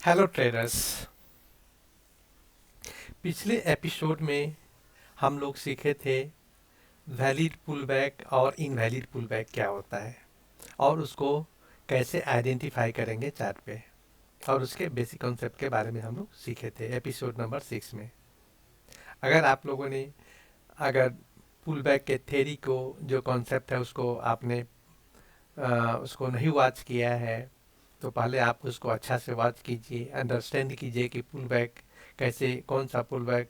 Hello traders. पिछले episode में हम लोग सीखे थे वैलिड पुलबैक और इनवैलिड पुलबैक क्या होता है और उसको कैसे आइडेंटिफाई करेंगे चार्ट पे, और उसके बेसिक कॉन्सेप्ट के बारे में हम लोग सीखे थे एपिसोड नंबर 6 में। अगर आप लोगों ने अगर पुलबैक के थ्योरी को जो कॉन्सेप्ट है उसको आपने उसको नहीं वॉच किया है तो पहले आप उसको अच्छा से वॉच कीजिए, अंडरस्टैंड कीजिए कि पुलबैक कैसे, कौन सा पुलबैक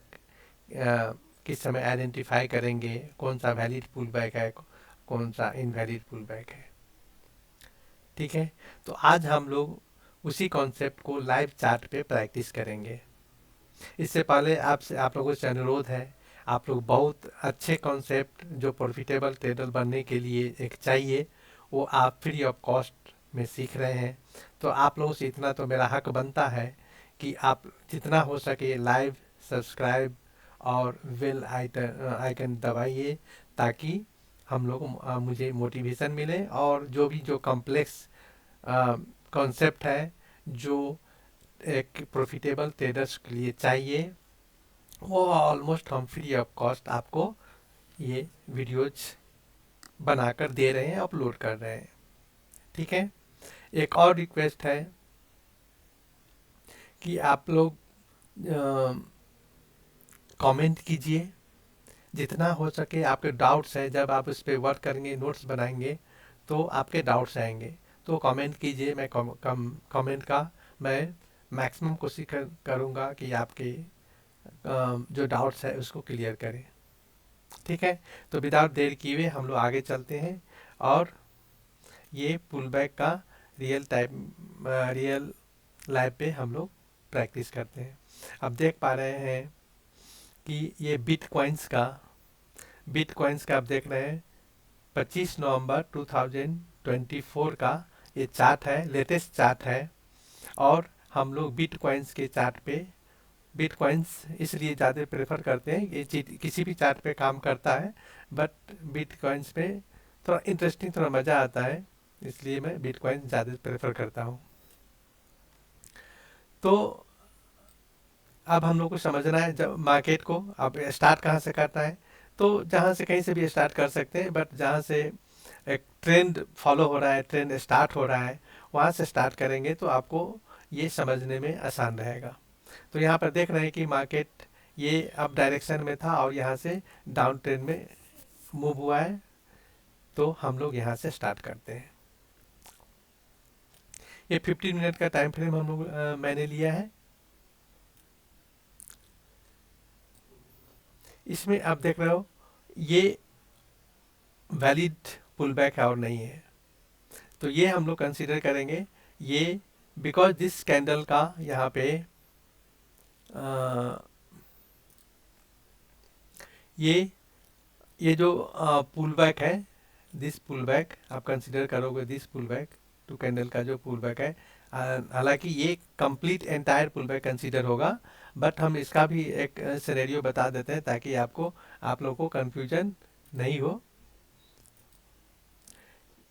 किस समय आइडेंटिफाई करेंगे, कौन सा वैलिड पुलबैक है, कौन सा इनवैलिड पुलबैक है। ठीक है, तो आज हम लोग उसी कॉन्सेप्ट को लाइव चार्ट पे प्रैक्टिस करेंगे। इससे पहले आपसे आप लोगों से अनुरोध है, आप लोग बहुत अच्छे कॉन्सेप्ट जो प्रॉफिटेबल ट्रेडर बनने के लिए एक चाहिए वो आप फ्री ऑफ कॉस्ट में सीख रहे हैं। तो आप लोगों से इतना तो मेरा हक बनता है कि आप जितना हो सके लाइव सब्सक्राइब और बेल आइकन दबाइए, ताकि हम लोग मुझे मोटिवेशन मिले और जो भी जो कॉम्प्लेक्स कॉन्सेप्ट है जो एक प्रॉफिटेबल ट्रेडर्स के लिए चाहिए वो ऑलमोस्ट हम फ्री ऑफ कॉस्ट आपको ये वीडियोज बनाकर दे रहे हैं, अपलोड कर रहे हैं। ठीक है, एक और रिक्वेस्ट है कि आप लोग कमेंट कीजिए जितना हो सके। आपके डाउट्स हैं, जब आप उस पर वर्क करेंगे, नोट्स बनाएंगे तो आपके डाउट्स आएंगे, तो कमेंट कीजिए। मैं कमेंट का मैं मैक्सिमम कोशिश करूँगा कि आपके जो डाउट्स है उसको क्लियर करें। ठीक है, तो विदाउट देर किए हुए हम लोग आगे चलते हैं और ये पुल बैक का रियल लाइफ पे हम लोग प्रैक्टिस करते हैं। अब देख पा रहे हैं कि ये बिटकॉइंस का आप देख रहे हैं 25 नवंबर 2024 का ये चार्ट है, लेटेस्ट चार्ट है। और हम लोग बिटकॉइंस के चार्ट पे बिटकॉइंस इसलिए ज़्यादा प्रेफर करते हैं, ये चीज किसी भी चार्ट पे काम करता है बट बिटकॉइंस पे थोड़ा इंटरेस्टिंग, थोड़ा मज़ा आता है, इसलिए मैं बिटकॉइन ज़्यादा प्रेफर करता हूँ। तो अब हम लोग को समझना है जब मार्केट को अब स्टार्ट कहाँ से करना है। तो जहाँ से कहीं से भी स्टार्ट कर सकते हैं, बट जहाँ से एक ट्रेंड फॉलो हो रहा है, ट्रेंड स्टार्ट हो रहा है, वहाँ से स्टार्ट करेंगे तो आपको ये समझने में आसान रहेगा। तो यहाँ पर देख रहे हैं कि मार्केट ये अप डायरेक्शन में था और यहाँ से डाउन ट्रेंड में मूव हुआ है, तो हम लोग यहाँ से स्टार्ट करते हैं। ये 15 मिनट का टाइम फ्रेम हम लोग मैंने लिया है। इसमें आप देख रहे हो ये वैलिड पुल बैक है और नहीं है, तो ये हम लोग कंसीडर करेंगे। ये बिकॉज दिस कैंडल का यहाँ पे अ, ये जो पुल बैक है, दिस पुल बैक आप कंसिडर करोगे, this pull back to candle का जो पुल बैक है, हालांकि ये complete entire pull back consider होगा, बट हम इसका भी एक सिनेरियो बता देते हैं ताकि आप लोगों को कंफ्यूजन नहीं हो।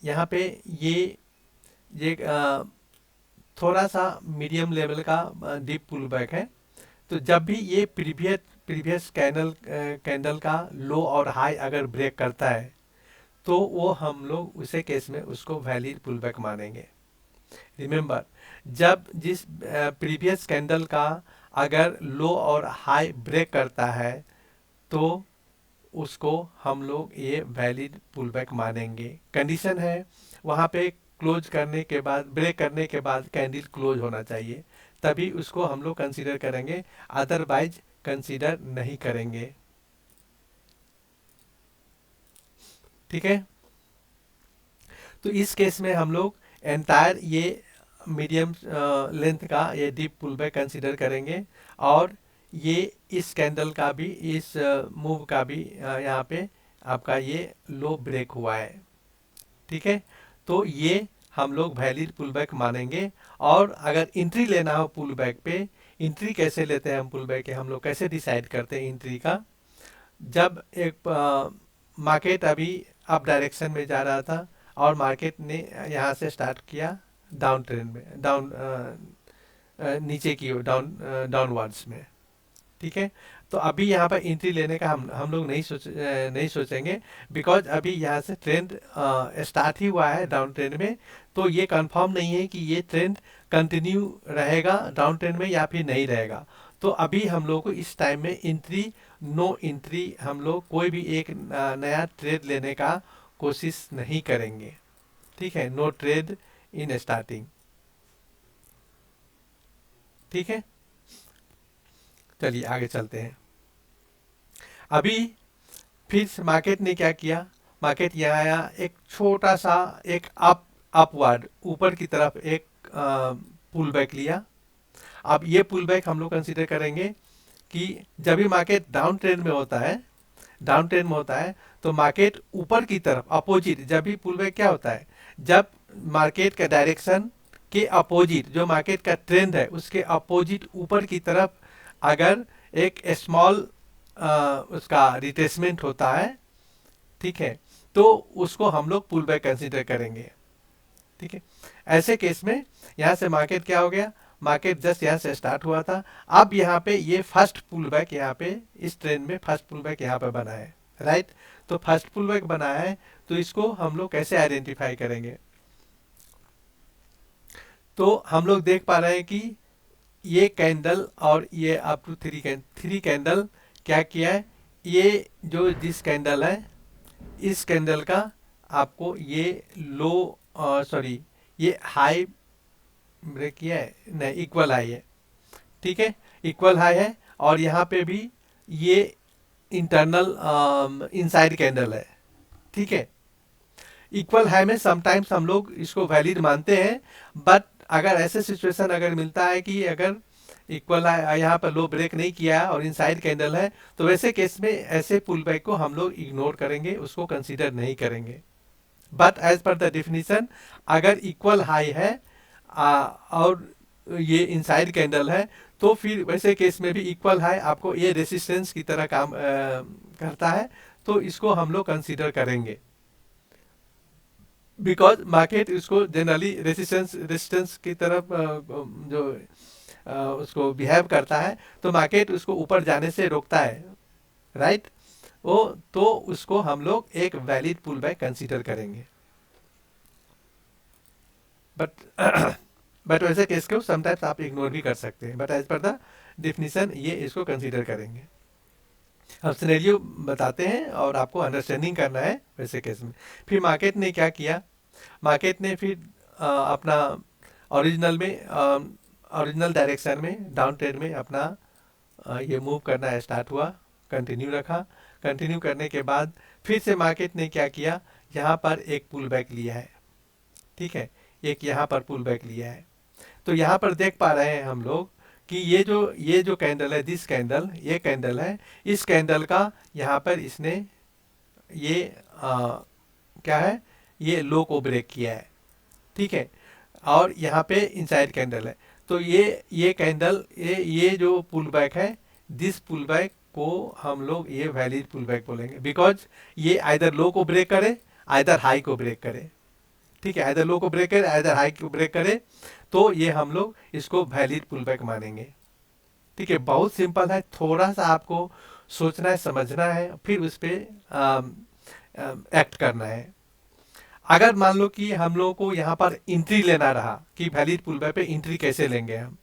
यहाँ पे ये थोड़ा सा मीडियम लेवल का डीप पुल बैक है। तो जब भी ये प्रीवियस कैंडल का लो और हाई अगर ब्रेक करता है तो वो हम लोग उसे केस में उसको वैलिड पुल बैक मानेंगे। रिमेंबर, जब जिस प्रीवियस कैंडल का अगर लो और हाई ब्रेक करता है तो उसको हम लोग ये वैलिड पुल बैक मानेंगे। कंडीशन है वहाँ पे क्लोज करने के बाद, ब्रेक करने के बाद कैंडल क्लोज होना चाहिए, तभी उसको हम लोग कंसीडर करेंगे, अदरवाइज कंसीडर नहीं करेंगे। ठीक है, तो इस केस में हम लोग एंटायर ये मीडियम लेंथ का ये डीप पुल बैक कंसीडर करेंगे और ये इस कैंडल का भी, इस मूव का भी यहाँ पे आपका ये लो ब्रेक हुआ है। ठीक है, तो ये हम लोग वैलिड पुल बैक मानेंगे। और अगर एंट्री लेना हो पुल बैक पे, एंट्री कैसे लेते हैं हम पुल बैक के, हम लोग कैसे डिसाइड करते हैं एंट्री का। जब एक मार्केट अभी अप डायरेक्शन में जा रहा था और मार्केट ने यहाँ से स्टार्ट किया डाउन ट्रेंड में, डाउन नीचे की ओर डाउनवर्ड्स में। ठीक है, तो अभी यहाँ पर एंट्री लेने का हम लोग नहीं सोचेंगे, बिकॉज अभी यहाँ से ट्रेंड स्टार्ट ही हुआ है डाउन ट्रेंड में। तो ये कंफर्म नहीं है कि ये ट्रेंड कंटिन्यू रहेगा डाउन ट्रेंड में या फिर नहीं रहेगा। तो अभी हम लोग को इस टाइम में एंट्री, नो एंट्री, हम लोग कोई भी एक नया ट्रेड लेने का कोशिश नहीं करेंगे। ठीक है, नो ट्रेड इन स्टार्टिंग। ठीक है, चलिए आगे चलते हैं। अभी फिर से मार्केट ने क्या किया, मार्केट यहाँ आया, एक छोटा सा एक अपवर्ड ऊपर की तरफ एक पुल बैक लिया। अब ये पुल बैक हम लोग कंसीडर करेंगे कि जब भी मार्केट डाउन ट्रेंड में होता है, डाउन ट्रेंड में होता है, तो मार्केट ऊपर की तरफ अपोजिट, जब भी पुल बैक क्या होता है, जब मार्केट का डायरेक्शन के अपोजिट, जो मार्केट का ट्रेंड है उसके अपोजिट ऊपर की तरफ अगर एक स्मॉल उसका रिट्रेसमेंट होता है, ठीक है, तो उसको हम लोग पुल बैक कंसीडर करेंगे। ठीक है, ऐसे केस में यहाँ से मार्केट क्या हो गया, मार्केट जस्ट यहाँ से स्टार्ट हुआ था, अब यहाँ पे ये फर्स्ट पुल बैक, यहाँ पे इस ट्रेंड में फर्स्ट पुल बैक यहाँ पे बना है, राइट। तो फर्स्ट पुल बैक बना है, तो इसको हम लोग कैसे आइडेंटिफाई करेंगे। तो हम लोग देख पा रहे हैं कि ये कैंडल और ये अप टू थ्री कैंडल क्या किया है, ये जो जिस कैंडल है, इस कैंडल का आपको ये लो, सॉरी, ये हाई ब्रेक किया है, नहीं इक्वल हाई है। ठीक है, इक्वल हाई है, और यहाँ पे भी ये इंटरनल इनसाइड कैंडल है। ठीक है, इक्वल हाई में समटाइम्स हम लोग इसको वैलिड मानते हैं, बट अगर ऐसे सिचुएशन अगर मिलता है कि अगर इक्वल यहाँ पर लो ब्रेक नहीं किया और इनसाइड कैंडल है, तो वैसे केस में ऐसे पुल बैक को हम लोग इग्नोर करेंगे, उसको कंसीडर नहीं करेंगे। But as per the definition, अगर इक्वल हाई है और ये इनसाइड कैंडल है, तो फिर वैसे केस में भी इक्वल हाई आपको ये रेसिस्टेंस की तरह काम करता है, तो इसको हम लोग कंसीडर करेंगे, बिकॉज मार्केट इसको जनरली रेसिस्टेंस की तरफ जो उसको बिहेव करता है, तो मार्केट उसको ऊपर जाने से रोकता है, राइट। वो तो उसको हम लोग एक वैलिड पुल बैक कंसीडर करेंगे। बट बट वैसे केस को समटाइम्स आप इग्नोर भी कर सकते हैं, but as per the definition ये इसको कंसीडर करेंगे। अब सिनेरियो बताते हैं और आपको अंडरस्टैंडिंग करना है वैसे केस में। फिर मार्केट ने क्या किया, मार्केट ने फिर अपना ओरिजिनल में ओरिजिनल डायरेक्शन में डाउन ट्रेंड में अपना ये मूव करना स्टार्ट हुआ, कंटिन्यू रखा। कंटिन्यू करने के बाद फिर से मार्केट ने क्या किया, यहाँ पर एक पुल बैक लिया है। ठीक है, एक यहाँ पर पुल बैक लिया है। तो यहाँ पर देख पा रहे हैं हम लोग कि ये जो कैंडल है, दिस कैंडल, ये कैंडल है, इस कैंडल का यहाँ पर इसने ये क्या है, ये लो को ब्रेक किया है। ठीक है, और यहाँ पे इनसाइड कैंडल है, तो ये कैंडल, ये जो पुल बैक है, दिस पुल बैक को हम लोग ये वैलिड पुल बैक बोलेंगे, बिकॉज ये आइदर लो को ब्रेक करे, आइदर हाई को ब्रेक करे। ठीक है, आइदर लो को ब्रेक करे, आइदर हाई को ब्रेक करे, तो ये हम लोग इसको वैलिड पुल बैक मानेंगे। ठीक है, बहुत सिंपल है, थोड़ा सा आपको सोचना है, समझना है, फिर उस पर एक्ट करना है। अगर मान लो कि हम लोगों को यहाँ पर एंट्री लेना रहा कि वैलिड पुल बैक पे एंट्री कैसे लेंगे हम,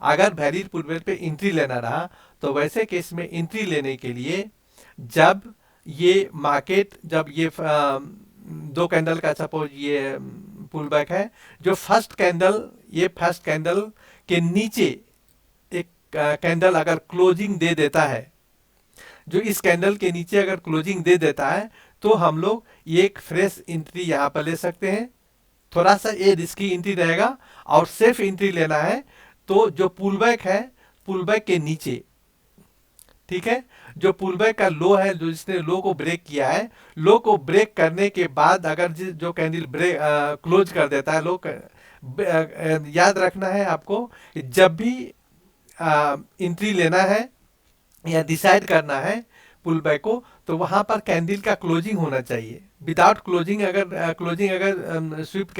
अगर वैलिड पुल बैक पे एंट्री लेना रहा, तो वैसे केस में एंट्री लेने के लिए जब ये मार्केट, जब ये दो कैंडल का सपोज ये पुल बैक है, जो फर्स्ट कैंडल, ये फर्स्ट कैंडल के नीचे एक कैंडल अगर क्लोजिंग दे देता है, जो इस कैंडल के नीचे अगर क्लोजिंग दे देता है, तो हम लोग ये एक फ्रेश एंट्री यहाँ पर ले सकते हैं। थोड़ा सा ये रिस्की एंट्री रहेगा, और सेफ एंट्री लेना है तो जो पुल बैक है, पुल बैक के नीचे, ठीक है, जो पुल बैक का लो है, जो जिसने लो को ब्रेक किया है, लो को ब्रेक करने के बाद अगर जो कैंडल ब्रेक क्लोज कर देता है, लो याद रखना है आपको, जब भी एंट्री लेना है या डिसाइड करना है पुल बैक को, तो वहां पर कैंडल का क्लोजिंग होना चाहिए। विदाउट क्लोजिंग अगर स्विफ्ट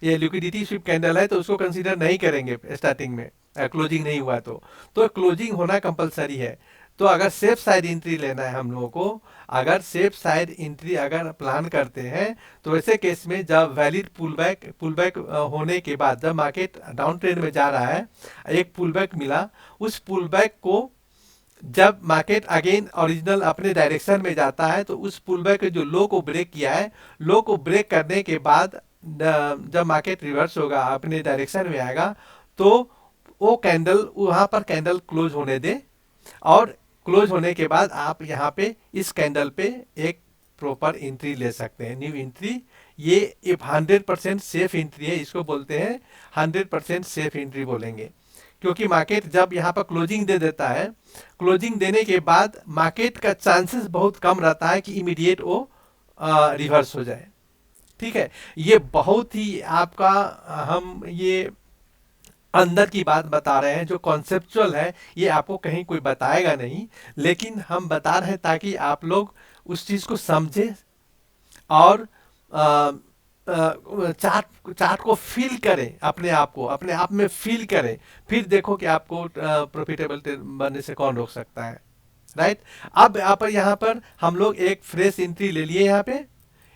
ये लिक्विडिटी स्वीप कैंडल है तो उसको कंसीडर नहीं करेंगे स्टार्टिंग में, क्लोजिंग नहीं हुआ तो क्लोजिंग होना कंपलसरी है। तो अगर सेफ साइड एंट्री लेना है हम लोगों को, अगर सेफ साइड एंट्री अगर प्लान करते हैं, तो ऐसे केस में जब वैलिड पुलबैक होने के बाद जब मार्केट डाउन ट्रेंड में जा रहा है, एक पुलबैक मिला, उस पुलबैक को जब मार्केट अगेन ओरिजिनल अपने डायरेक्शन में जाता है, तो उस पुलबैक के जो लो को ब्रेक किया है, लो को ब्रेक करने के बाद जब मार्केट रिवर्स होगा अपने डायरेक्शन में आएगा, तो वो कैंडल वहां पर कैंडल क्लोज होने दे, और क्लोज होने के बाद आप यहाँ पे इस कैंडल पे एक प्रॉपर एंट्री ले सकते हैं, न्यू एंट्री। ये 100% सेफ एंट्री है, इसको बोलते हैं 100% सेफ एंट्री बोलेंगे, क्योंकि मार्केट जब यहाँ पर क्लोजिंग दे देता है, क्लोजिंग देने के बाद मार्केट का चांसेस बहुत कम रहता है कि इमीडिएट वो रिवर्स हो जाए। ठीक है, ये बहुत ही आपका हम ये अंदर की बात बता रहे हैं, जो कॉन्सेप्चुअल है ये आपको कहीं कोई बताएगा नहीं, लेकिन हम बता रहे हैं ताकि आप लोग उस चीज को समझे और चार्ट चार्ट को फील करें, अपने आप में फील करें, फिर देखो कि आपको प्रॉफिटेबल बनने से कौन रोक सकता है। राइट, अब यहाँ पर हम लोग एक फ्रेश एंट्री ले लिए, यहाँ पे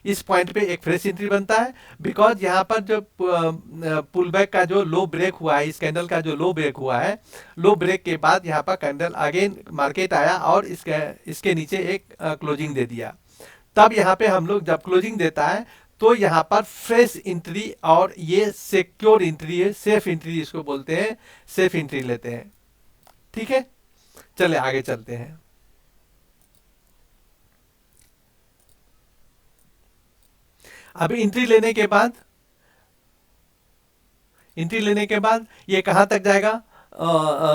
इस पॉइंट पे एक फ्रेश एंट्री बनता है, बिकॉज यहाँ पर जो पुल बैक का जो लो ब्रेक हुआ है, इस कैंडल का जो लो ब्रेक हुआ है, लो ब्रेक के बाद यहाँ पर कैंडल अगेन मार्केट आया और इसके नीचे एक क्लोजिंग दे दिया। तब यहाँ पे हम लोग जब क्लोजिंग देता है तो यहाँ पर फ्रेश एंट्री, और ये सिक्योर एंट्री है, सेफ एंट्री इसको बोलते हैं, सेफ एंट्री लेते हैं। ठीक है, चले आगे चलते हैं। अब एंट्री लेने के बाद ये कहां तक जाएगा,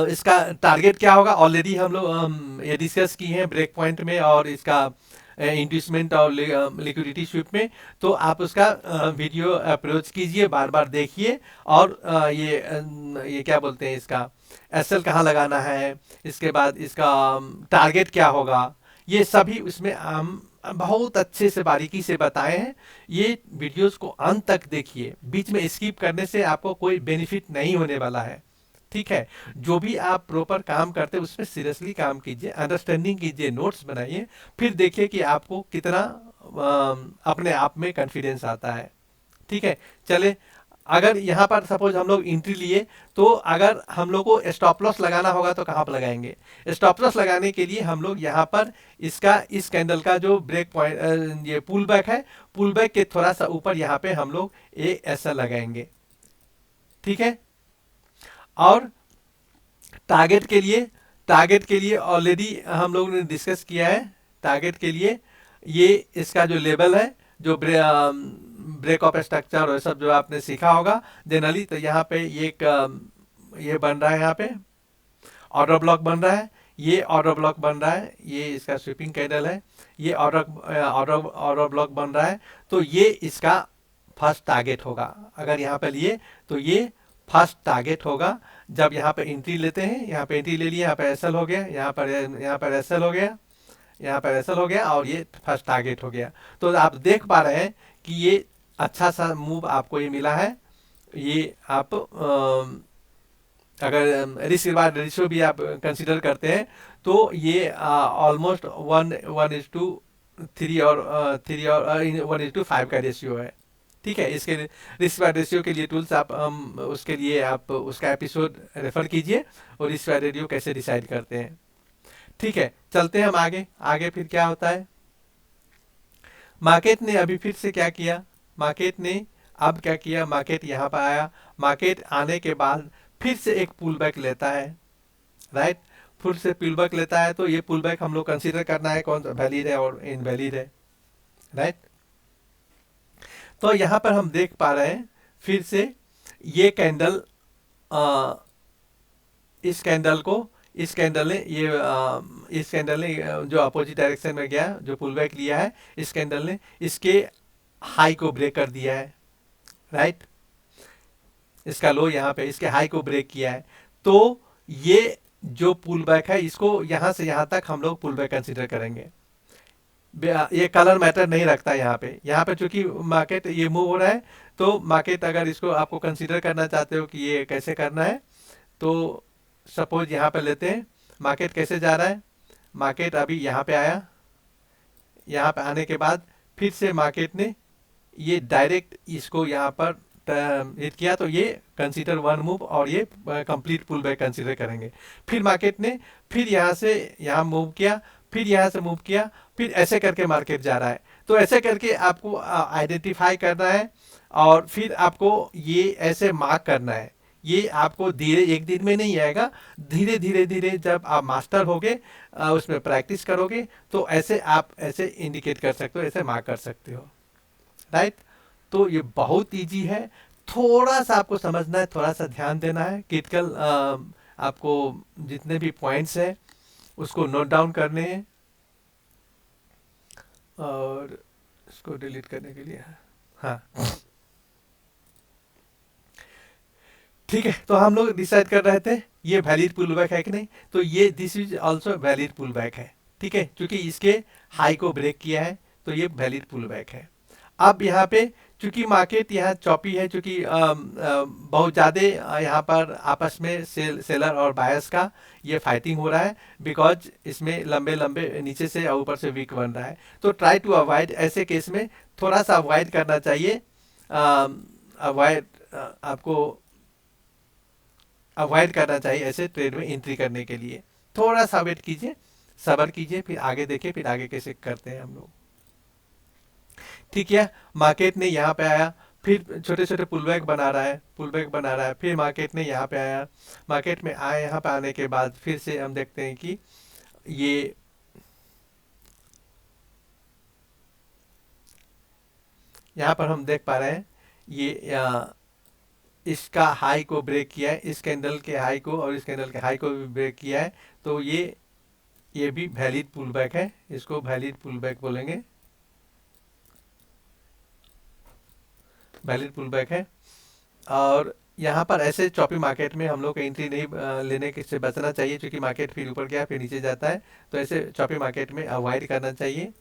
इसका टारगेट क्या होगा, ऑलरेडी हम लोग ये डिस्कस की है ब्रेक पॉइंट में और इसका इंड्यूसमेंट और लिक्विडिटी स्वीप में। तो आप उसका वीडियो अप्रोच कीजिए, बार बार देखिए, और ये क्या बोलते हैं, इसका एसएल कहाँ लगाना है, इसके बाद इसका टारगेट क्या होगा, ये सभी उसमें हम बहुत अच्छे से बारीकी से बताए हैं। ये वीडियोस को अंत तक देखिए, बीच में स्किप करने से आपको कोई बेनिफिट नहीं होने वाला है। ठीक है, जो भी आप प्रॉपर काम करते हैं उसमें सीरियसली काम कीजिए, अंडरस्टैंडिंग कीजिए, नोट्स बनाइए, फिर देखिए कि आपको कितना अपने आप में कॉन्फिडेंस आता है। ठीक है, चले, अगर यहाँ पर सपोज हम लोग एंट्री लिए, तो अगर हम लोग को स्टॉप लॉस लगाना होगा तो कहाँ पर लगाएंगे। स्टॉप लॉस लगाने के लिए हम लोग यहाँ पर इस कैंडल का जो ब्रेक पॉइंट, ये पुल बैक है, पुल बैक के थोड़ा सा ऊपर यहाँ पे हम लोग ऐसा लगाएंगे। ठीक है, और टारगेट के लिए ऑलरेडी हम लोगों ने डिस्कस किया है। टारगेट के लिए ये इसका जो लेवल है, जो ब्रेक ऑफ स्ट्रक्चर और सब जो आपने सीखा होगा जनरली, तो यहाँ पे ये बन रहा है, यहाँ पे ऑर्डर ब्लॉक बन रहा है, ये ऑर्डर ब्लॉक बन रहा है, ये इसका स्वीपिंग कैंडल है, ये ऑर्डर ब्लॉक बन रहा है। तो ये इसका फर्स्ट टारगेट होगा, अगर यहाँ पे लिए तो ये फर्स्ट टारगेट होगा। जब यहाँ पे एंट्री लेते हैं, यहाँ पे एंट्री ले लिया, यहाँ पे एसएल हो गया, यहाँ पर एसएल हो गया, यहाँ पर एसएल हो गया, और ये फर्स्ट टारगेट हो गया। तो आप देख पा रहे हैं कि ये अच्छा सा मूव आपको ये मिला है। ये आप अगर रिस्क रिवार्ड रेशियो भी आप कंसिडर करते हैं, तो ये ऑलमोस्ट 1:3 और 1:5 का रेशियो है। ठीक है, इसके रिस्क रिवार्ड रेशियो के लिए टूल्स आप उसके लिए आप उसका एपिसोड रेफर कीजिए, और रिस्क रिवार्ड रेशियो कैसे डिसाइड करते हैं। ठीक है, चलते हैं हम आगे फिर क्या होता है। मार्केट ने अभी फिर से क्या किया, मार्केट ने अब क्या किया, मार्केट यहाँ पर आया, मार्केट आने के बाद फिर से एक पुल बैक लेता है। राइट, फिर से पुल बैक लेता है, तो ये पुल बैक हम लोग कंसीडर करना है कौन सा वैलिड है और इनवैलिड है। राइट, तो यहाँ पर हम देख पा रहे हैं फिर से ये कैंडल, इस कैंडल ने जो अपोजिट डायरेक्शन में गया, जो पुल बैक लिया है, इस कैंडल ने इसके हाई को ब्रेक कर दिया है। राइट, इसका लो यहाँ पे इसके हाई को ब्रेक किया है। तो ये जो पुल बैक है, इसको यहाँ से यहाँ तक हम लोग पुल बैक कंसिडर करेंगे। ये कलर मैटर नहीं रखता यहाँ पे चूंकि मार्केट ये मूव हो रहा है, तो मार्केट अगर इसको आपको कंसीडर करना चाहते हो कि ये कैसे करना है, तो सपोज यहाँ पे लेते हैं मार्केट कैसे जा रहा है। मार्केट अभी यहाँ पे आया, यहाँ पे आने के बाद फिर से मार्केट ने ये डायरेक्ट इसको यहाँ पर हिट किया, तो ये कंसीडर वन मूव और ये कंप्लीट पुल बैक कंसीडर करेंगे। फिर मार्केट ने फिर यहाँ से यहाँ मूव किया, फिर यहाँ से मूव किया, फिर ऐसे करके मार्केट जा रहा है। तो ऐसे करके आपको आइडेंटिफाई करना है और फिर आपको ये ऐसे मार्क करना है। ये आपको धीरे एक दिन में नहीं आएगा, धीरे धीरे धीरे जब आप मास्टर होगे, उसमें प्रैक्टिस करोगे, तो ऐसे आप ऐसे इंडिकेट कर सकते हो, ऐसे मार्क कर सकते हो, राइट। तो ये बहुत इजी है, थोड़ा सा आपको समझना है, थोड़ा सा ध्यान देना है। क्रिटिकल आपको जितने भी पॉइंट्स हैं उसको नोट डाउन करने हैं, और इसको डिलीट करने के लिए हाँ ठीक है। तो हम लोग डिसाइड कर रहे थे ये वैलिड पुल बैक है कि नहीं, तो ये this is also valid pull back है, ठीक है, क्योंकि इसके हाई को ब्रेक किया है, तो ये वैलिड पुल बैक है। अब यहाँ पे चूंकि मार्केट यहाँ चौपी है, चूंकि बहुत ज़्यादा यहाँ पर आपस में सेलर और बायर्स का ये फाइटिंग हो रहा है, बिकॉज इसमें लंबे लंबे नीचे से और ऊपर से वीक बन रहा है। तो ट्राई टू अवॉइड, ऐसे केस में थोड़ा सा अवॉइड करना चाहिए। अवॉइड आपको अवॉइड करना चाहिए ऐसे ट्रेड में एंट्री करने के लिए। थोड़ा सा वेट कीजिए, सब्र कीजिए, फिर आगे देखिए, फिर आगे कैसे करते हैं हम लोग, ठीक है। मार्केट ने यहाँ पे आया, फिर छोटे छोटे पुलबैक बना रहा है, पुलबैक बना रहा है, फिर मार्केट ने यहाँ पे आया, मार्केट में आए, यहाँ पे आने के बाद फिर से हम देखते हैं कि ये यहाँ पर हम देख पा रहे हैं ये इसका हाई को ब्रेक किया है, इस कैंडल के हाई को और इस कैंडल के हाई को भी ब्रेक किया है, तो ये भी वैलिड पुलबैक है, इसको वैलिड पुलबैक बोलेंगे, वैलिड पुलबैक है। और यहाँ पर ऐसे चॉपी मार्केट में हम लोग को एंट्री नहीं लेने से बचना चाहिए, क्योंकि मार्केट फिर ऊपर गया फिर नीचे जाता है, तो ऐसे चॉपी मार्केट में अवॉइड करना चाहिए।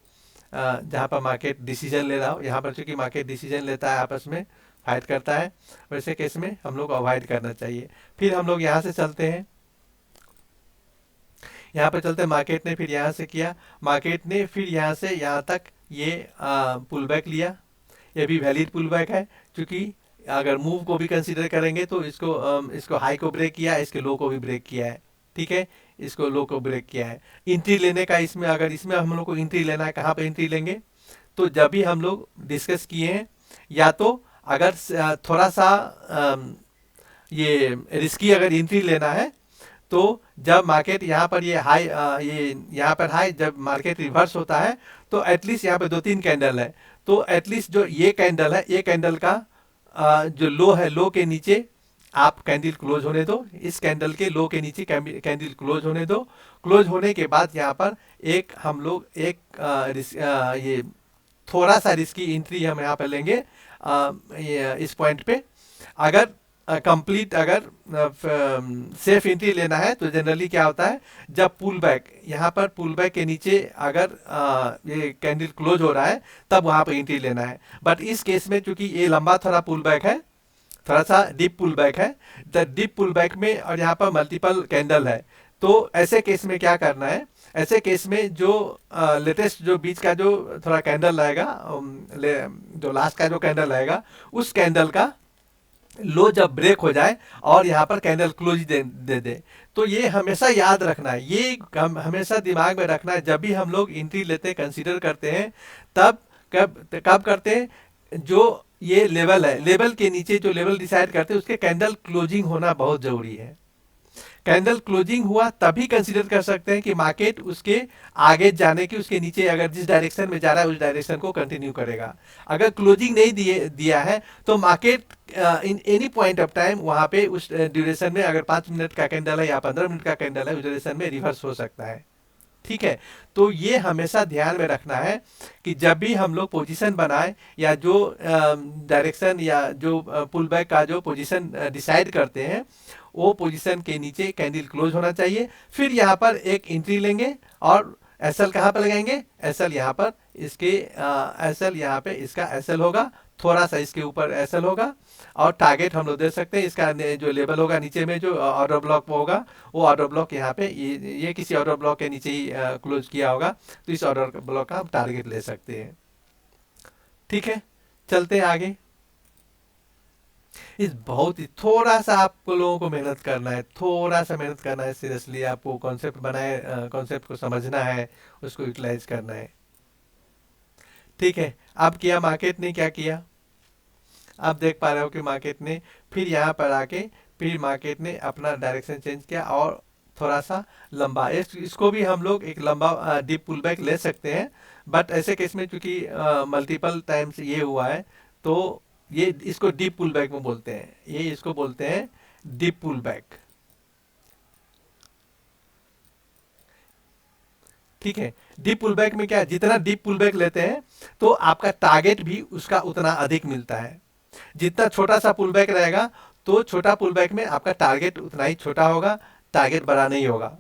जहाँ पर मार्केट डिसीजन ले रहा हो, यहाँ पर चूंकि मार्केट डिसीजन लेता है, आपस में फाइट करता है, वैसे केस में हम लोग अवॉइड करना चाहिए। फिर हम लोग यहाँ से चलते हैं, यहाँ पर चलते मार्केट ने फिर यहाँ से किया, मार्केट ने फिर यहाँ से यहाँ तक ये पुल बैक लिया, ये भी वैलिड पुल बैक है, क्योंकि अगर मूव को भी कंसीडर करेंगे तो इसको हाई को ब्रेक किया है, इसके लो को भी ब्रेक किया है, ठीक है, इसको लो को ब्रेक किया है। एंट्री लेने का इसमें, अगर इसमें हम लोग को एंट्री लेना है, कहाँ पे एंट्री लेंगे, तो जब भी हम लोग डिस्कस किए हैं, या तो अगर थोड़ा सा ये रिस्की अगर एंट्री लेना है, तो जब मार्केट यहाँ पर ये हाई, ये यहाँ पर हाई, जब मार्केट रिवर्स होता है, तो एटलीस्ट यहाँ पे 2-3 कैंडल है, तो एटलीस्ट जो ये कैंडल है, ये कैंडल का जो लो है, लो के नीचे आप कैंडल क्लोज होने दो, इस कैंडल के लो के नीचे कैंडल क्लोज होने दो। क्लोज होने के बाद यहाँ पर एक हम लोग एक ये थोड़ा सा रिस्की एंट्री हम यहाँ पर लेंगे इस पॉइंट पे। अगर कंप्लीट अगर सेफ एंट्री लेना है, तो जनरली क्या होता है, जब पुल बैक, यहाँ पर पुल बैक के नीचे अगर ये कैंडल क्लोज हो रहा है, तब वहाँ पर एंट्री लेना है। बट इस केस में चूंकि ये लंबा थोड़ा पुल बैक है, थोड़ा सा डीप पुल बैक है, द डीप पुल बैक में, और यहाँ पर मल्टीपल कैंडल है, तो ऐसे केस में क्या करना है, ऐसे केस में जो लेटेस्ट जो बीच का जो थोड़ा कैंडल रहेगा, जो लास्ट का जो कैंडल रहेगा, उस कैंडल का लो जब ब्रेक हो जाए और यहाँ पर कैंडल क्लोज दे दे। तो ये हमेशा याद रखना है, ये हमेशा दिमाग में रखना है, जब भी हम लोग एंट्री लेते हैं, कंसीडर करते हैं, तब कब करते हैं, जो ये लेवल है, लेवल के नीचे जो लेवल डिसाइड करते हैं, उसके कैंडल क्लोजिंग होना बहुत जरूरी है। कैंडल क्लोजिंग हुआ तभी कंसीडर कर सकते हैं कि मार्केट उसके आगे जाने की, उसके नीचे अगर जिस डायरेक्शन में जा रहा है उस डायरेक्शन को कंटिन्यू करेगा। अगर क्लोजिंग नहीं दिया है, तो market in any point of time वहां पे उस ड्यूरेशन में, अगर 5 मिनट का कैंडल है या 15 मिनट का कैंडल है, उस ड्यूरेशन में रिवर्स हो सकता है, ठीक है। तो ये हमेशा ध्यान में रखना है कि जब भी हम लोग पोजीशन बनाए, या जो डायरेक्शन या जो पुल बैक का जो पोजीशन डिसाइड करते हैं, वो पोजीशन के नीचे कैंडल क्लोज होना चाहिए। फिर यहाँ पर एक एंट्री लेंगे और एसएल कहाँ पर लगाएंगे, एसएल यहाँ पर इसके एसएल यहाँ पे इसका एसएल होगा, थोड़ा सा इसके ऊपर एसएल होगा, और टारगेट हम लोग दे सकते हैं। इसका जो लेबल होगा नीचे में जो ऑर्डर ब्लॉक होगा, वो ऑर्डर ब्लॉक यहाँ पे ये किसी ऑर्डर ब्लॉक के नीचे ही क्लोज किया होगा, तो इस ऑर्डर ब्लॉक का हम टारगेट ले सकते हैं। ठीक है, चलते हैं आगे। इस बहुत ही थोड़ा सा आप लोगों को मेहनत करना है, थोड़ा सा मेहनत करना है, सीरियसली आपको कॉन्सेप्ट बनाए, कॉन्सेप्ट को समझना है, उसको यूटिलाइज करना है। ठीक है, अब किया मार्केट ने क्या किया, आप देख पा रहे हो कि मार्केट ने फिर यहाँ पर आके फिर मार्केट ने अपना डायरेक्शन चेंज किया और थोड़ा सा लंबा, इसको भी हम लोग एक लंबा डीप पुल बैक ले सकते हैं। बट ऐसे केस में चूंकि मल्टीपल टाइम्स ये हुआ है, तो ये इसको डीप पुल बैक में बोलते हैं, ये इसको बोलते हैं डीप पुल बैक। ठीक है, डीप पुल बैक में क्या है, जितना डीप पुल बैक लेते हैं तो आपका टारगेट भी उसका उतना अधिक मिलता है। जितना छोटा सा पुल बैक रहेगा, तो छोटा पुल बैक में आपका टारगेट उतना ही छोटा होगा, टारगेट बड़ा नहीं होगा।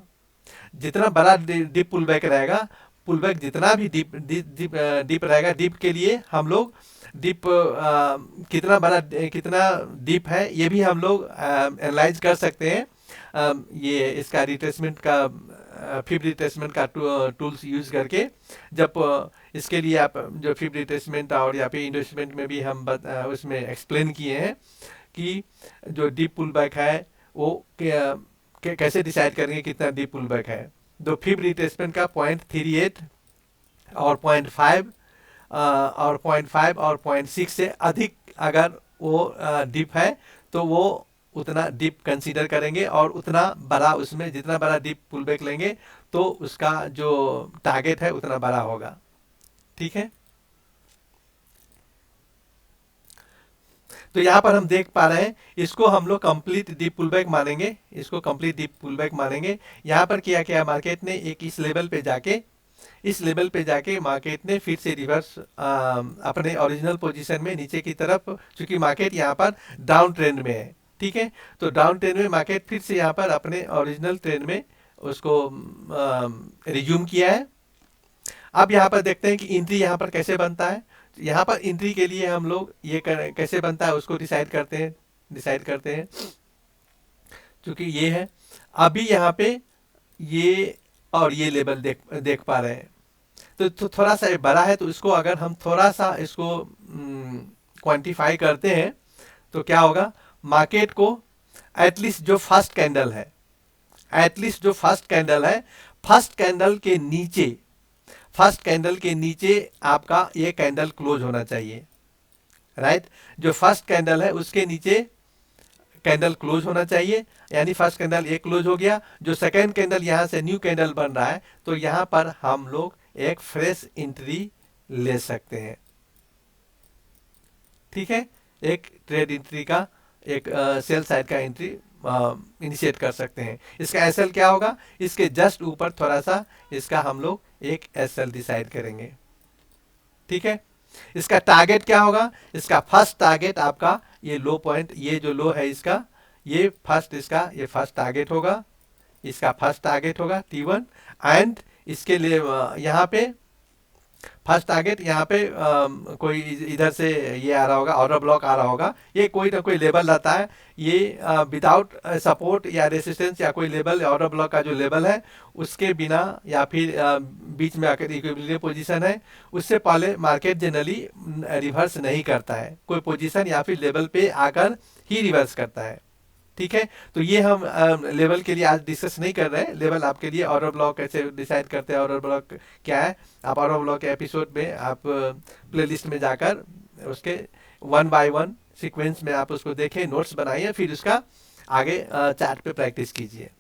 जितना बड़ा डीप पुल बैक रहेगा, पुल बैक जितना भी डीप डीप डीप रहेगा, डीप के लिए हम लोग डीप कितना बड़ा कितना डीप है ये भी हम लोग एनालाइज कर सकते हैं। ये इसका रिट्रेसमेंट का फिब रिट्रेसमेंट का टूल्स यूज करके। जब इसके लिए आप जो फिब रिट्रेसमेंट और या फिर इन्वेस्टमेंट में भी हम उसमें एक्सप्लेन किए हैं कि जो डीप पुल बैक है वो कैसे डिसाइड करेंगे कितना डीप पुल बैक है। तो फिब रिट्रेसमेंट का 0.38 और 0.5 और 0.5 और 0.6 से अधिक अगर वो डीप है, तो वो उतना डीप कंसीडर करेंगे, और उतना बड़ा उसमें जितना बड़ा डीप पुल बैक लेंगे तो उसका जो टारगेट है उतना बड़ा होगा। ठीक है, तो यहाँ पर हम देख पा रहे हैं, इसको हम लोग कंप्लीट डीप पुल बैक मानेंगे, इसको कंप्लीट डीप पुल बैक मानेंगे। यहाँ पर किया क्या, मार्केट ने एक इस लेवल पे जाके मार्केट ने फिर से रिवर्स अपने ओरिजिनल पोजीशन में नीचे की तरफ, चूंकि मार्केट यहाँ पर डाउन ट्रेंड में है। ठीक है, तो डाउन ट्रेंड में मार्केट फिर से यहाँ पर अपने ओरिजिनल ट्रेंड में उसको रिज्यूम किया है। अब यहाँ पर देखते हैं कि एंट्री यहाँ पर कैसे बनता है। यहाँ पर एंट्री के लिए हम लोग ये कैसे बनता है उसको डिसाइड करते हैं। क्योंकि ये है अभी यहाँ पे ये और ये लेवल देख पा रहे हैं, तो थोड़ा सा ये बड़ा है, तो इसको अगर हम थोड़ा सा इसको क्वांटिफाई करते हैं तो क्या होगा, मार्केट को एटलीस्ट जो फर्स्ट कैंडल है, फर्स्ट कैंडल के नीचे आपका ये कैंडल क्लोज होना चाहिए। राइट, जो फर्स्ट कैंडल है उसके नीचे कैंडल क्लोज होना चाहिए, यानी फर्स्ट कैंडल ये क्लोज हो गया। जो सेकेंड कैंडल यहाँ से न्यू कैंडल बन रहा है, तो यहाँ पर हम लोग एक फ्रेश एंट्री ले सकते हैं। ठीक है, एक ट्रेड एंट्री का एक सेल साइड का एंट्री इनिशिएट कर सकते हैं। इसका एसएल क्या होगा, इसके जस्ट ऊपर थोड़ा सा इसका हम लोग एक एसएल डिसाइड करेंगे। ठीक है, इसका टारगेट क्या होगा, इसका फर्स्ट टारगेट आपका ये लो पॉइंट, ये जो लो है इसका, ये फर्स्ट टारगेट होगा, इसका फर्स्ट टारगेट होगा T1। एंड इसके लिए यहाँ पे फर्स्ट टारगेट यहाँ पे कोई इधर से ये आ रहा होगा, ऑर्डर ब्लॉक आ रहा होगा, ये कोई ना कोई लेवल रहता है, ये विदाउट सपोर्ट या रेसिस्टेंस या कोई लेवल, ऑर्डर ब्लॉक का जो लेवल है उसके बिना, या फिर बीच में आकर इक्विलिब्रियम पोजीशन है, उससे पहले मार्केट जनरली रिवर्स नहीं करता है, कोई पोजीशन या फिर लेवल पे आकर ही रिवर्स करता है। ठीक है, तो ये हम लेवल के लिए आज डिस्कस नहीं कर रहे हैं। लेवल आपके लिए ऑर्डर ब्लॉक कैसे डिसाइड करते हैं, ऑर्डर ब्लॉक क्या है, आप ऑर्डर ब्लॉक के एपिसोड में आप प्लेलिस्ट में जाकर उसके 1 बाय 1 सीक्वेंस में आप उसको देखें, नोट्स बनाइए, फिर उसका आगे चार्ट पे प्रैक्टिस कीजिए।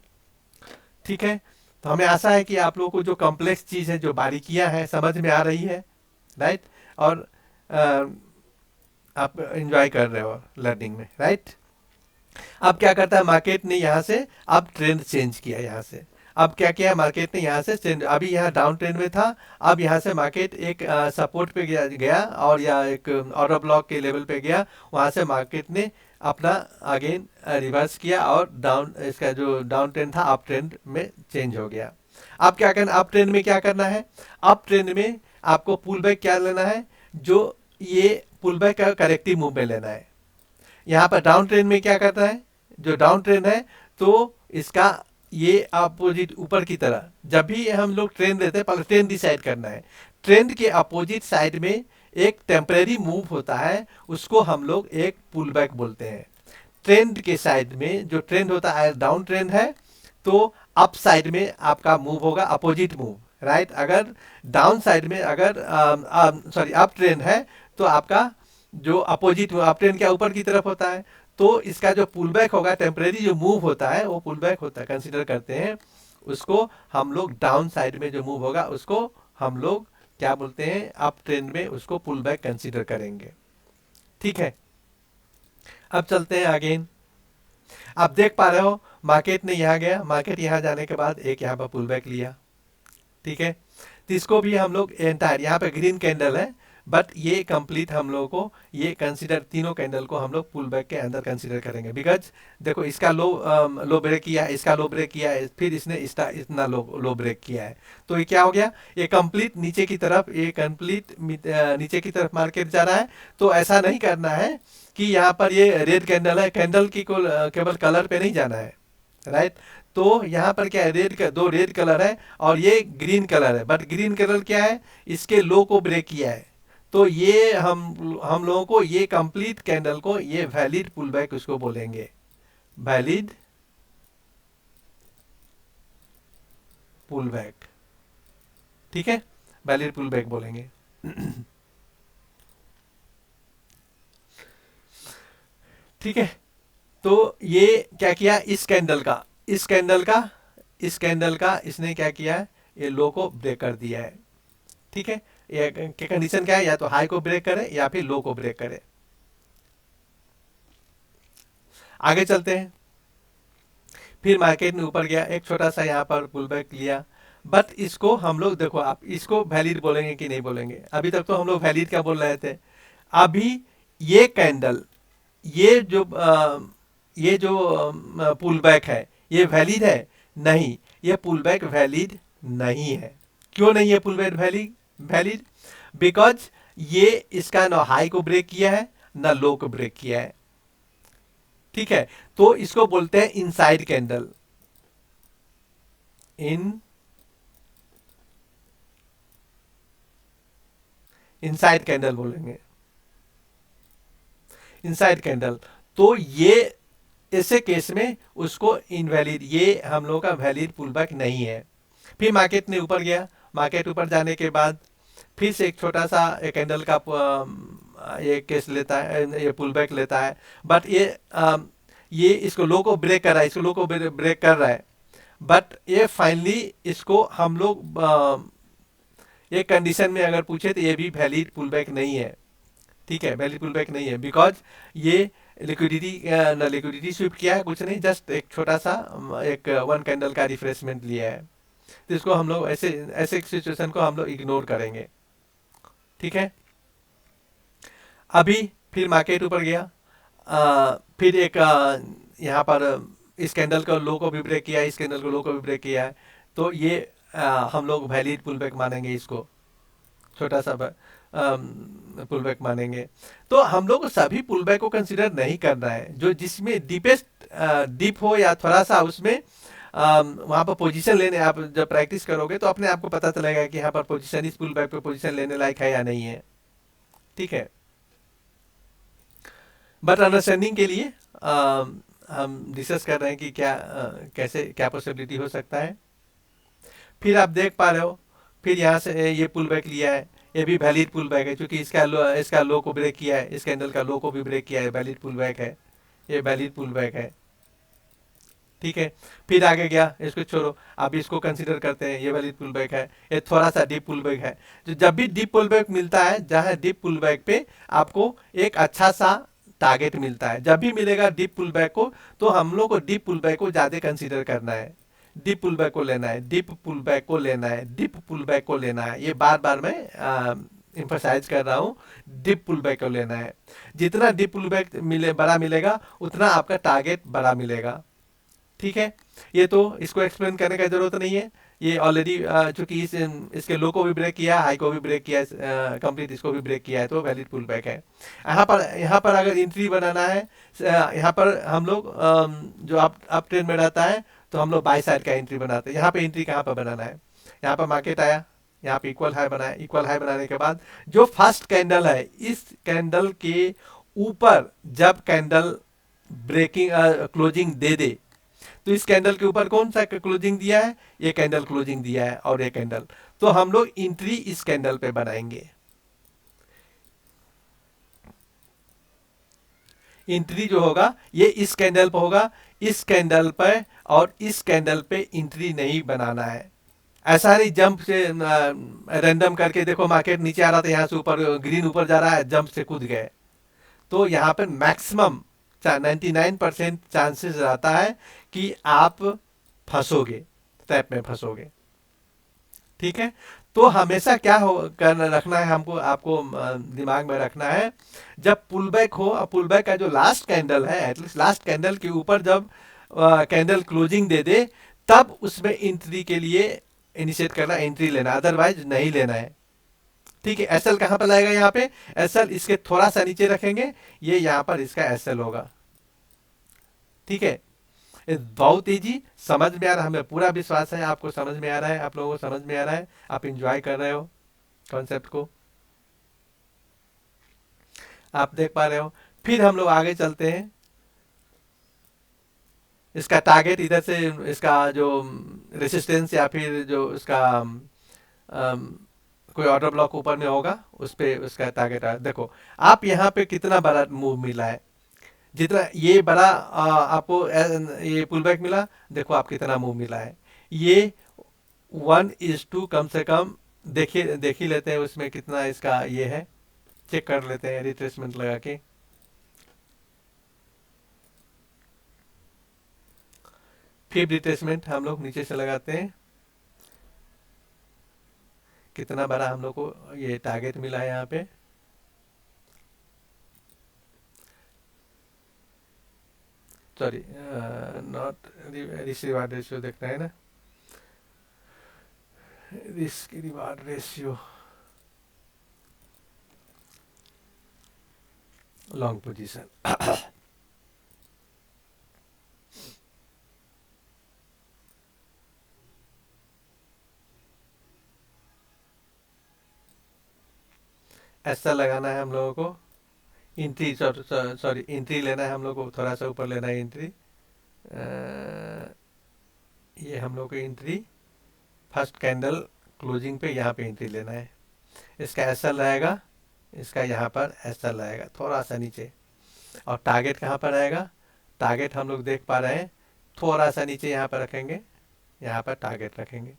ठीक है, तो हमें आशा है कि आप लोगों को जो कॉम्प्लेक्स चीज़ है, जो बारीकियां हैं, समझ में आ रही है। राइट, और आप इंजॉय कर रहे हो लर्निंग में। राइट, अब क्या करता है मार्केट ने यहाँ से अब ट्रेंड चेंज किया, यहाँ से अब क्या किया मार्केट ने यहाँ से ट्रेंड, अभी यहाँ डाउन ट्रेंड में था, अब यहाँ से मार्केट एक सपोर्ट पे गया और या एक ऑर्डर ब्लॉक के लेवल पे गया, वहाँ से मार्केट ने अपना अगेन रिवर्स किया और डाउन, इसका जो डाउन ट्रेंड था अप ट्रेंड में चेंज हो गया। अब क्या करना, अप ट्रेंड में क्या करना है, अप ट्रेंड में आपको पुल बैक क्या लेना है, जो ये पुल बैक का करेक्टिव मूव में लेना है। यहाँ पर डाउन ट्रेंड में क्या करता है, जो डाउन ट्रेंड है तो इसका ये अपोजिट ऊपर की तरह, जब भी हम लोग ट्रेंड लेते हैं पहले ट्रेंड डिसाइड करना है। ट्रेंड के अपोजिट साइड में एक टेम्परेरी मूव होता है, उसको हम लोग एक पुल बैक बोलते हैं। ट्रेंड के साइड में जो ट्रेंड होता है डाउन ट्रेंड है, तो अप साइड में आपका मूव होगा अपोजिट मूव, राइट। अगर डाउन साइड में अगर सॉरी अप ट्रेंड है तो आपका जो अपोजिट अप ट्रेंड क्या ऊपर की तरफ होता है, तो इसका जो पुल बैक होगा टेम्परेरी जो मूव होता है वो पुल बैक होता है, कंसिडर करते हैं उसको हम लोग। डाउन साइड में जो मूव होगा उसको हम लोग क्या बोलते हैं, अप ट्रेंड में उसको पुल बैक कंसिडर करेंगे, ठीक है। अब चलते हैं आगे। आप देख पा रहे हो मार्केट ने यहाँ गया, मार्केट यहाँ जाने के बाद एक यहाँ पर पुल बैक लिया, ठीक है। तो इसको भी हम लोग एंटायर, यहाँ पे ग्रीन कैंडल है बट ये कंप्लीट हम लोगों को ये कंसीडर, तीनों कैंडल को हम लोग पुल बैक के अंदर कंसीडर करेंगे। बिकॉज देखो इसका लो ब्रेक किया है, इसका लो ब्रेक किया है, फिर इसने इतना लो ब्रेक किया है, तो ये क्या हो गया, ये कंप्लीट नीचे की तरफ, ये कंप्लीट नीचे की तरफ मार्केट जा रहा है। तो ऐसा नहीं करना है कि यहाँ पर ये रेड कैंडल है, कैंडल की को केवल कलर पे नहीं जाना है, राइट। तो यहाँ पर क्या है, रेड का दो रेड कलर है और ये ग्रीन कलर है, बट ग्रीन कलर क्या है, इसके लो को ब्रेक किया है। तो ये हम लोगों को ये कंप्लीट कैंडल को ये वैलिड पुल बैक उसको बोलेंगे, वैलिड पुल बैक, ठीक है, वैलिड पुल बैक बोलेंगे। ठीक है, तो ये क्या किया, इस कैंडल का इस कैंडल का इस कैंडल का इसने क्या किया है, ये लो को ब्रेक कर दिया है, ठीक है। ये की कंडीशन क्या है, या तो हाई को ब्रेक करे या फिर लो को ब्रेक करे। आगे चलते हैं। फिर मार्केट में ऊपर गया, एक छोटा सा यहाँ पर पुल बैक लिया, बट इसको हम लोग देखो, आप इसको वैलिड बोलेंगे कि नहीं बोलेंगे। अभी तक तो हम लोग वैलिड क्या बोल रहे थे। अभी ये कैंडल, ये जो पुल बैक है ये वैलिड है, नहीं, ये पुल बैक वैलिड नहीं है। क्यों नहीं है pull back valid valid, because ये इसका ना हाई को ब्रेक किया है ना लो को ब्रेक किया है, ठीक है। तो इसको बोलते हैं इनसाइड कैंडल, इनसाइड कैंडल बोलेंगे, इनसाइड कैंडल। तो ये ऐसे केस में उसको इनवैलिड, ये हम लोगों का वैलिड पुल बैक नहीं है। फिर मार्केट ने ऊपर गया, मार्केट ऊपर जाने के बाद फिर से एक छोटा सा एक कैंडल का ये केस लेता है, ये पुल बैक लेता है, बट ये इसको लो को ब्रेक कर रहा है, इसको लो को ब्रेक कर रहा है, बट ये फाइनली इसको हम लोग ये कंडीशन में अगर पूछे तो ये भी वैलिड पुल बैक नहीं है, ठीक है, वैलिड पुल बैक नहीं है। बिकॉज ये लिक्विडिटी स्वीप किया है, कुछ नहीं, जस्ट एक छोटा सा एक वन कैंडल का रिफ्रेशमेंट लिया है। तो इसको हम लोग ऐसे ऐसे सिचुएशन को हम लोग इग्नोर करेंगे, ठीक है। अभी फिर मार्केट ऊपर गया, फिर एक यहाँ पर इस कैंडल को लो को भी ब्रेक किया है, इस कैंडल को लो को भी ब्रेक किया है, तो ये हम लोग वैलिड पुल बैक मानेंगे, इसको छोटा सा पुल बैक मानेंगे। तो हम लोग सभी पुल बैक को कंसिडर नहीं करना है, जो जिसमें डीपेस्ट डीप हो या थोड़ा सा उसमें वहाँ पर पोजीशन लेने, आप जब प्रैक्टिस करोगे तो अपने आप को पता चलेगा कि यहाँ पर पोजीशन, इस पुल बैक पे पोजीशन लेने लायक है या नहीं है, ठीक है। बट अंडरस्टैंडिंग के लिए हम डिस्कस कर रहे हैं कि क्या कैसे क्या पॉसिबिलिटी हो सकता है। फिर आप देख पा रहे हो, फिर यहाँ से ये पुल बैक लिया है, ये भी वैलिड पुल बैक है, क्योंकि इसका लो को ब्रेक किया है, इस कैंडल का लो को भी ब्रेक किया है, वैलिड पुल बैक है, ये वैलिड पुल बैक है, ठीक है। फिर आगे गया, इसको छोड़ो, अब इसको कंसीडर करते हैं, ये वैलिड पुल बैक है, ये थोड़ा सा डीप पुल बैक है। जो जब भी डीप पुल बैक मिलता है, जहाँ डीप पुल बैक पे आपको एक अच्छा सा टारगेट मिलता है, जब भी मिलेगा डीप पुल बैक को, तो हम लोग को डीप पुल बैक को ज़्यादा कंसीडर करना है, डीप पुल बैक को लेना है, डीप पुल बैक को लेना है, डीप पुल बैक को लेना है। ये बार बार मैं एम्फसाइज कर रहा हूँ, डीप पुल बैक को लेना है। जितना डीप पुल बैक बड़ा मिलेगा उतना आपका टारगेट बड़ा मिलेगा, ठीक है। ये तो इसको एक्सप्लेन करने का जरूरत नहीं है, ये ऑलरेडी चूंकि इसके लो को भी ब्रेक किया है, हाई को भी ब्रेक किया है, कंप्लीट इसको भी ब्रेक किया है, तो वैलिड पुल बैक है। यहाँ पर अगर एंट्री बनाना है, यहाँ पर हम लोग जो अप ट्रेंड में रहता है, तो हम लोग बाई साइड का एंट्री बनाते हैं। यहाँ पे एंट्री कहाँ पर बनाना है, यहाँ पर मार्केट आया, यहाँ पे इक्वल हाई बनाया, इक्वल हाई बनाने के बाद जो फर्स्ट कैंडल है, इस कैंडल के ऊपर जब कैंडल ब्रेकिंग क्लोजिंग दे दे, तो इस कैंडल के ऊपर कौन सा क्लोजिंग दिया है, ये कैंडल क्लोजिंग दिया है, और ये कैंडल, तो हम लोग एंट्री इस कैंडल पे बनाएंगे। एंट्री जो होगा ये इस कैंडल पे होगा, इस कैंडल पे और इस कैंडल पे एंट्री नहीं बनाना है। ऐसा नहीं जंप से रैंडम करके देखो मार्केट नीचे आ रहा था, यहाँ से ऊपर ग्रीन ऊपर जा रहा है, जंप से कूद गए, तो यहाँ पे मैक्सिमम 99% चांसेस रहता है कि आप फंसोगे, ट्रैप में फंसोगे। ठीक है, तो हमेशा क्या हो करना रखना है हमको, आपको दिमाग में रखना है, जब पुल बैक हो, पुल बैक का जो लास्ट कैंडल है, एटलीस्ट लास्ट कैंडल के ऊपर जब कैंडल क्लोजिंग दे दे, तब उसमें एंट्री के लिए इनिशिएट करना, एंट्री लेना, अदरवाइज नहीं लेना है। ठीक है, एसएल कहाँ पर लाएगा, यहाँ पे एसएल इसके थोड़ा सा नीचे रखेंगे, ये यहाँ पर इसका एसएल होगा। ठीक है, बहुत इजी, समझ में आ रहा है, हमें पूरा विश्वास है आपको समझ में आ रहा है, आप लोगों को समझ में आ रहा है, आप इंजॉय कर रहे हो कॉन्सेप्ट को, आप देख पा रहे हो। फिर हम लोग आगे चलते हैं, इसका टारगेट इधर से, इसका जो रेसिस्टेंस या फिर जो इसका कोई ऑर्डर ब्लॉक ऊपर में होगा, उस पे उसका टारगेट है। देखो आप यहाँ पे कितना बड़ा मूव मिला है, जितना ये बड़ा आपको ये पुल बैक मिला, देखो आप कितना मूव मिला है, ये 1:2 कम से कम, देखिए देख ही लेते हैं उसमें कितना इसका ये है, चेक कर लेते हैं रिट्रेसमेंट लगा के। फिर रिट्रेसमेंट हम लोग नीचे से लगाते हैं, कितना बड़ा हम लोग को ये टारगेट मिला है यहाँ पे, sorry not risk reward ratio देखना है ना, risk reward ratio, long position. ऐसा लगाना है हम लोगों को, एंट्री सॉरी एंट्री लेना है हम लोग को, थोड़ा सा ऊपर लेना है एंट्री, ये हम लोग को एंट्री फर्स्ट कैंडल क्लोजिंग पे यहाँ पे एंट्री लेना है, इसका एसएल रहेगा, इसका यहाँ पर एसएल रहेगा थोड़ा सा नीचे, और टारगेट कहाँ पर रहेगा, टारगेट हम लोग देख पा रहे हैं थोड़ा सा नीचे यहाँ पर रखेंगे, यहाँ पर टारगेट रखेंगे,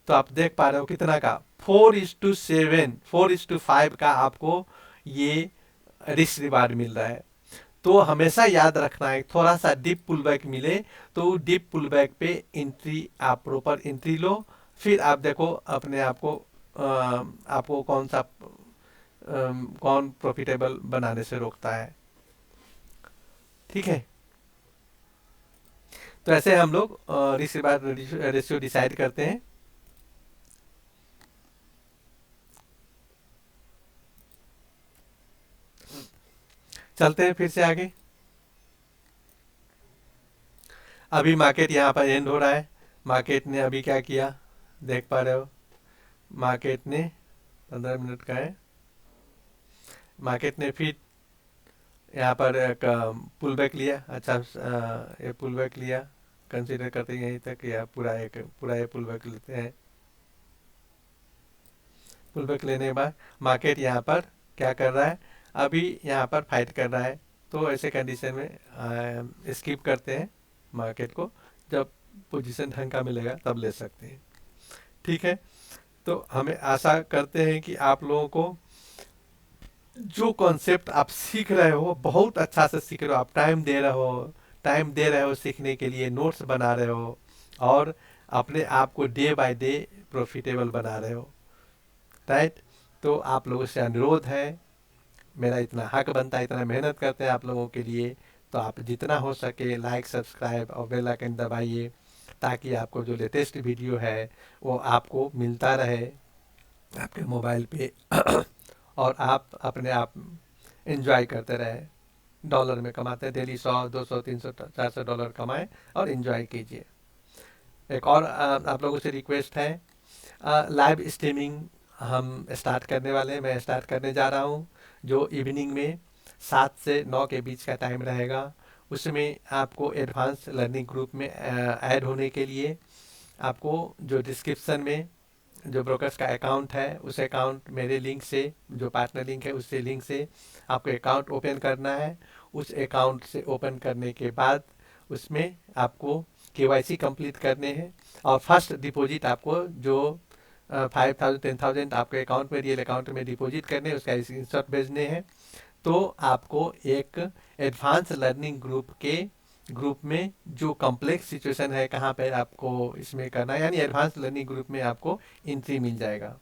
तो आप देख पा रहे हो कितना का 4:7 4:5 का आपको ये रिस्क रिवार्ड मिल रहा है। तो हमेशा याद रखना है, थोड़ा सा डीप पुल बैक मिले तो डीप पुल बैक पे एंट्री, आप प्रॉपर एंट्री लो, फिर आप देखो अपने आप को आपको कौन सा कौन प्रॉफिटेबल बनाने से रोकता है। ठीक है, तो ऐसे हम लोग रिस्क रिवार्ड रेशियो डिसाइड करते हैं। चलते हैं फिर से आगे, अभी मार्केट यहाँ पर एंड हो रहा है, मार्केट ने अभी क्या किया देख पा रहे हो, मार्केट ने 15 मिनट का है, मार्केट ने फिर यहाँ पर एक पुल बैक लिया, अच्छा ये पुल बैक लिया, कंसीडर करते हैं यहीं तक, या पूरा ये पुल बैक लेते हैं। पुल बैक लेने के बाद मार्केट यहाँ पर क्या कर रहा है, अभी यहाँ पर फाइट कर रहा है, तो ऐसे कंडीशन में स्किप करते हैं मार्केट को, जब पोजीशन ढंग का मिलेगा तब ले सकते हैं। ठीक है, तो हमें आशा करते हैं कि आप लोगों को जो कॉन्सेप्ट आप सीख रहे हो बहुत अच्छा से सीख रहे हो, आप टाइम दे रहे हो सीखने के लिए, नोट्स बना रहे हो, और अपने आप को डे बाय डे प्रॉफिटेबल बना रहे हो। राइट, तो आप लोगों से अनुरोध है, मेरा इतना हक बनता है, इतना मेहनत करते हैं आप लोगों के लिए, तो आप जितना हो सके लाइक सब्सक्राइब और बेल आइकन दबाइए, ताकि आपको जो लेटेस्ट वीडियो है वो आपको मिलता रहे आपके मोबाइल पे और आप अपने आप एंजॉय करते रहे। डॉलर में कमाते हैं, डेली 100 200 300 400 डॉलर कमाएं और एंजॉय कीजिए। एक और आप लोगों से रिक्वेस्ट है, लाइव स्ट्रीमिंग हम स्टार्ट करने वाले हैं, मैं स्टार्ट करने जा रहा हूँ, जो इवनिंग में 7 से 9 के बीच का टाइम रहेगा। उसमें आपको एडवांस लर्निंग ग्रुप में ऐड होने के लिए आपको जो डिस्क्रिप्शन में जो ब्रोकर्स का अकाउंट है उस अकाउंट मेरे लिंक से, जो पार्टनर लिंक है उससे लिंक से आपको अकाउंट ओपन करना है। उस अकाउंट से ओपन करने के बाद उसमें आपको केवाईसी कंप्लीट करने हैं और फर्स्ट डिपॉजिट आपको जो 5,000 10,000 आपके अकाउंट में, रियल अकाउंट में डिपॉजिट करने हैं, उसका स्क्रीनशॉट भेजने हैं। तो आपको एक एडवांस लर्निंग ग्रुप में जो कॉम्प्लेक्स सिचुएशन है कहाँ पे आपको इसमें करना है, यानी एडवांस लर्निंग ग्रुप में आपको एंट्री मिल जाएगा।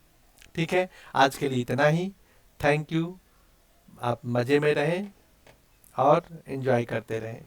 ठीक है, आज के लिए इतना ही। Thank you. आप मज़े में रहें और एंजॉय करते रहें।